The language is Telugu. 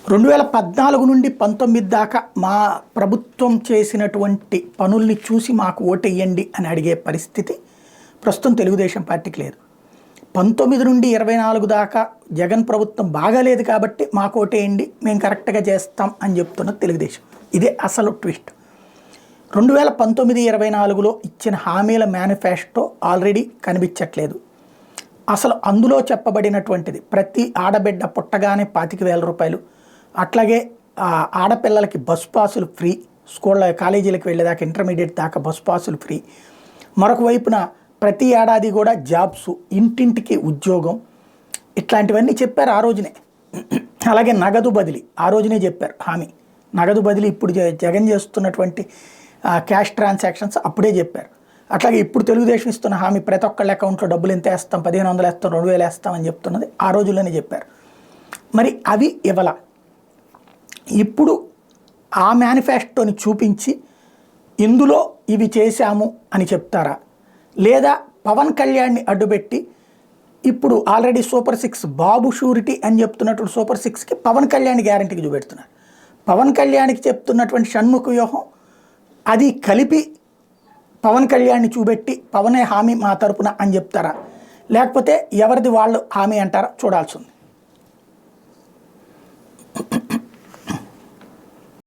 2014 నుండి 19 దాకా మా ప్రభుత్వం చేసినటువంటి పనుల్ని చూసి మాకు ఓటెయ్యండి అని అడిగే పరిస్థితి ప్రస్తుతం తెలుగుదేశం పార్టీకి లేదు. 19 నుండి 24 దాకా జగన్ ప్రభుత్వం బాగాలేదు కాబట్టి మాకు ఓటేయండి, మేము కరెక్ట్గా చేస్తాం అని చెప్తున్నది తెలుగుదేశం. ఇదే అసలు ట్విస్ట్. 2019-24లో ఇచ్చిన హామీల మేనిఫెస్టో ఆల్రెడీ కనిపించట్లేదు. అసలు అందులో చెప్పబడినటువంటిది ప్రతి ఆడబిడ్డ పుట్టగానే 25,000 రూపాయలు, అట్లాగే ఆడపిల్లలకి బస్ పాసులు ఫ్రీ, కాలేజీలకు వెళ్ళేదాకా ఇంటర్మీడియట్ దాకా బస్ పాసులు ఫ్రీ, మరొక వైపున ప్రతి ఏడాది కూడా జాబ్స్, ఇంటింటికి ఉద్యోగం, ఇట్లాంటివన్నీ చెప్పారు ఆ రోజునే. అలాగే నగదు బదిలీ ఆ రోజునే చెప్పారు హామీ. నగదు బదిలీ ఇప్పుడు జగన్ చేస్తున్నటువంటి క్యాష్ ట్రాన్సాక్షన్స్ అప్పుడే చెప్పారు. అట్లాగే ఇప్పుడు తెలుగుదేశం ఇస్తున్న హామీ ప్రతి ఒక్కళ్ళ అకౌంట్లో డబ్బులు ఎంత వేస్తాం, 1,500 వేస్తాం, 2,000 వేస్తాం అని చెప్తున్నది ఆ రోజుల్లోనే చెప్పారు. మరి అవి ఇవ్వాల. ఇప్పుడు ఆ మేనిఫెస్టోని చూపించి ఇందులో ఇవి చేశాము అని చెప్తారా, లేదా పవన్ కళ్యాణ్ని అడ్డుపెట్టి ఇప్పుడు ఆల్రెడీ సూపర్ 6 బాబు షూరిటీ అని చెప్తున్నటువంటి సూపర్ 6కి పవన్ కళ్యాణ్ గ్యారంటీకి చూపెడుతున్నారు. పవన్ కళ్యాణ్కి చెప్తున్నటువంటి షణ్ముఖ వ్యూహం అది కలిపి పవన్ కళ్యాణ్ని చూపెట్టి పవనే హామీ మా తరపున అని చెప్తారా, లేకపోతే ఎవరిది వాళ్ళు హామీ అంటారా చూడాల్సి ఉంది.